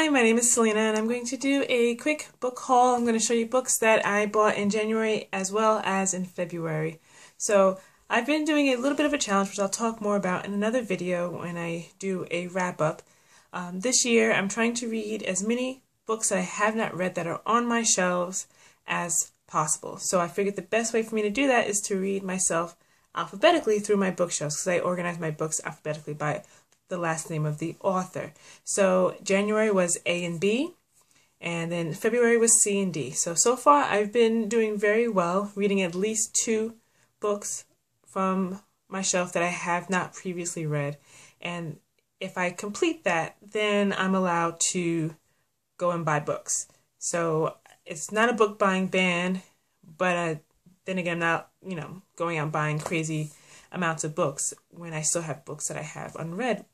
Hi, my name is Selena and I'm going to do a quick book haul. I'm going to show you books that I bought in January as well as in February. So I've been doing a little bit of a challenge, which I'll talk more about in another video when I do a wrap-up. This year I'm trying to read as many books that I have not read that are on my shelves as possible. So I figured the best way for me to do that is to read myself alphabetically through my bookshelves, because I organize my books alphabetically by the last name of the author. So January was A and B, and then February was C and D. So far I've been doing very well, reading at least 2 books from my shelf that I have not previously read. And if I complete that, then I'm allowed to go and buy books. So it's not a book buying ban, but then again, I'm not, going out buying crazy amounts of books when I still have books that I have unread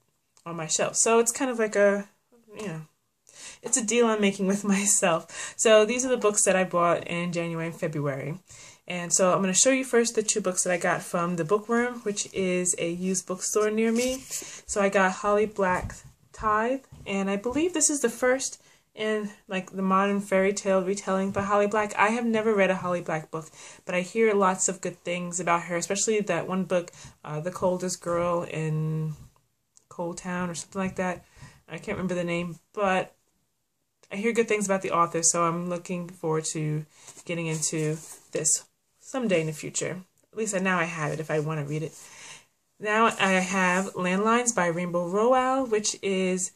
on my shelf. So it's kind of like it's a deal I'm making with myself. So these are the books that I bought in January and February. And so I'm going to show you first the 2 books that I got from the Bookworm, which is a used bookstore near me. So I got Holly Black's Tithe, and I believe this is the first in like the modern fairy tale retelling by Holly Black. I have never read a Holly Black book, but I hear lots of good things about her, especially that one book, The Coldest Girl in Cold Town or something like that. I can't remember the name, but I hear good things about the author, so I'm looking forward to getting into this someday in the future. At least now I have it if I want to read it. Now I have Landlines by Rainbow Rowell, which is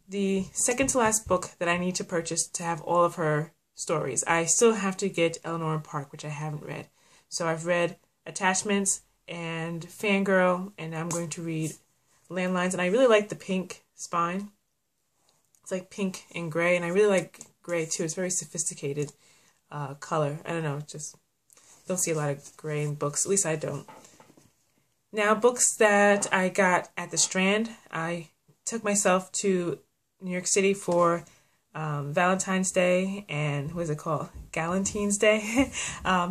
the second to last book that I need to purchase to have all of her stories. I still have to get Eleanor and Park, which I haven't read. So I've read Attachments and Fangirl, and I'm going to read Landlines, and I really like the pink spine. It's like pink and gray, and I really like gray too. It's very sophisticated color. I don't know, just don't see a lot of gray in books. At least I don't. Now, books that I got at the Strand. I took myself to New York City for Valentine's Day and what is it called? Galentine's Day.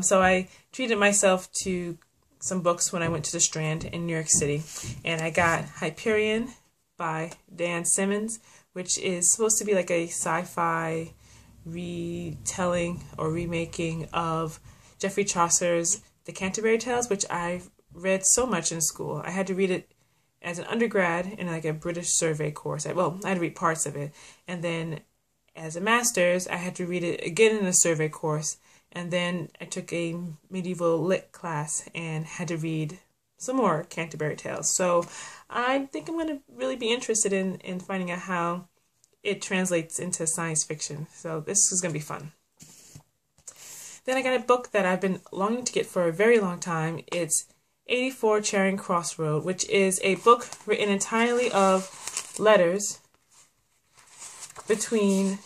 So I treated myself to some books when I went to the Strand in New York City, and I got Hyperion by Dan Simmons, which is supposed to be like a sci-fi retelling or remaking of Geoffrey Chaucer's The Canterbury Tales, which I read so much in school. I had to read it as an undergrad in like a British survey course. I had to read parts of it, and then as a master's I had to read it again in a survey course. And then I took a medieval lit class and had to read some more Canterbury Tales. So I think I'm going to really be interested in finding out how it translates into science fiction. So this is going to be fun. Then I got a book that I've been longing to get for a very long time. It's 84 Charing Cross Road, which is a book written entirely of letters between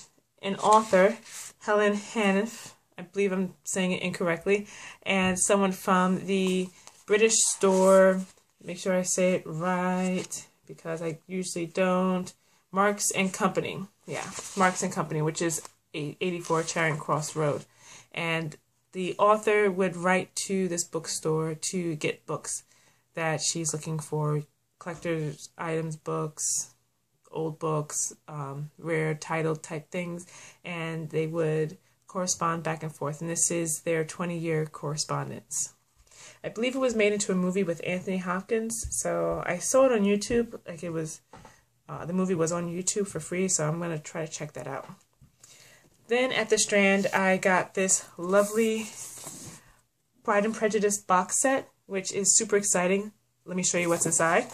an author, Helen Haniff, I believe I'm saying it incorrectly, and someone from the British store, make sure I say it right, because I usually don't, Marks and Company. Yeah, Marks and Company, which is 84 Charing Cross Road. And the author would write to this bookstore to get books that she's looking for, collector's items books, old books, rare title type things, and they would correspond back and forth, and this is their 20-year correspondence. I believe it was made into a movie with Anthony Hopkins, so I saw it on YouTube, like it was, the movie was on YouTube for free, so I'm going to try to check that out. Then at the Strand, I got this lovely Pride and Prejudice box set, which is super exciting. Let me show you what's inside.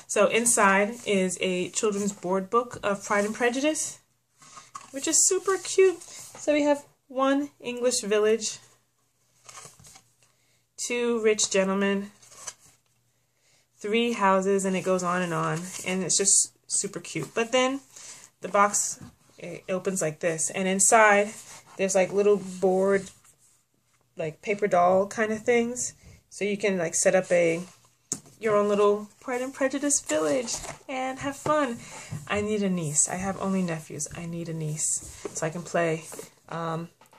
So inside is a children's board book of Pride and Prejudice, which is super cute. So we have 1 English village, 2 rich gentlemen, 3 houses, and it goes on, and it's just super cute. But then the box, it opens like this, and inside there's like little board, like paper doll kind of things, so you can like set up your own little Pride and Prejudice village and have fun. I need a niece. I have only nephews. I need a niece so I can play.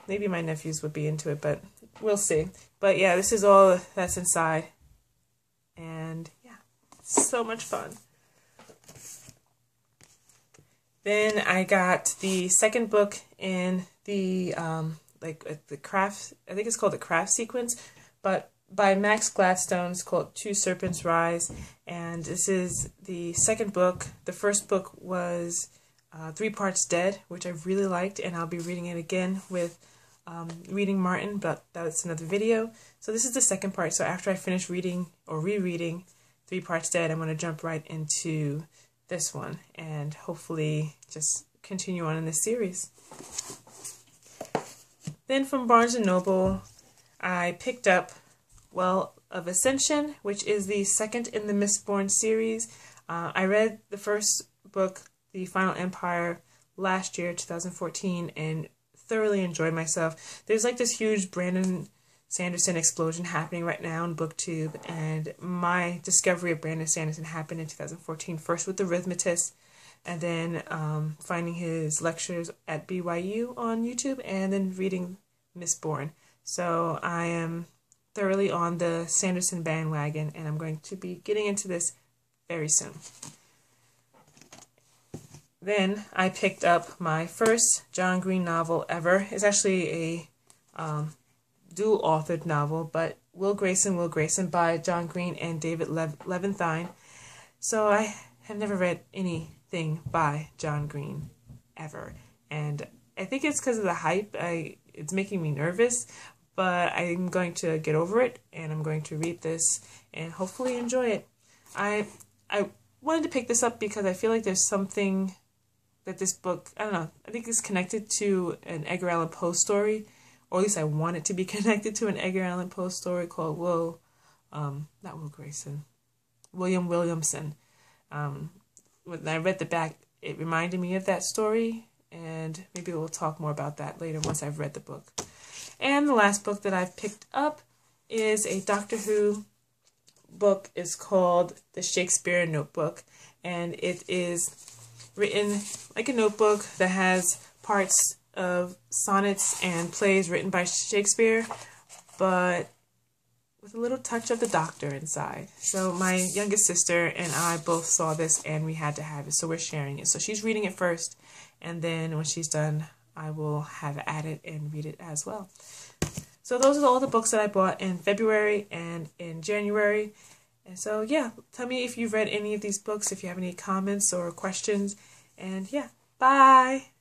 Maybe my nephews would be into it, but we'll see. But yeah, this is all that's inside. And yeah, so much fun. Then I got the second book in the the craft. I think it's called the Craft Sequence, but by Max Gladstone. It's called Two Serpents Rise, and this is the second book. The first book was 3 Parts Dead, which I really liked, and I'll be reading it again with Reading Martin, but that's another video. So this is the second part. So after I finish reading or rereading 3 Parts Dead, I'm going to jump right into this one and hopefully just continue on in this series. Then from Barnes & Noble, I picked up Well of Ascension, which is the second in the Mistborn series. I read the first book, The Final Empire, last year, 2014, and thoroughly enjoyed myself. There's like this huge Brandon Sanderson explosion happening right now in BookTube, and my discovery of Brandon Sanderson happened in 2014, first with The Rhythmatist, and then finding his lectures at BYU on YouTube, and then reading Mistborn. So I am thoroughly on the Sanderson bandwagon, and I'm going to be getting into this very soon. Then I picked up my first John Green novel ever. It's actually a dual-authored novel, but Will Grayson by John Green and David Levantine. So I have never read anything by John Green ever, and I think it's because of the hype. It's making me nervous, but I'm going to get over it, and I'm going to read this and hopefully enjoy it. I wanted to pick this up because I feel like there's something that this book, I don't know, I think it's connected to an Edgar Allan Poe story, or at least I want it to be connected to an Edgar Allan Poe story called William Williamson. When I read the back, it reminded me of that story, and maybe we'll talk more about that later once I've read the book. And the last book that I've picked up is a Doctor Who book. It's called The Shakespeare Notebook, and it is written like a notebook that has parts of sonnets and plays written by Shakespeare, but with a little touch of the Doctor inside. So my youngest sister and I both saw this, and we had to have it, so we're sharing it. So she's reading it first, and then when she's done, I will have at it and read it as well. So those are all the books that I bought in February and in January. And so, yeah, tell me if you've read any of these books, if you have any comments or questions. And yeah, bye!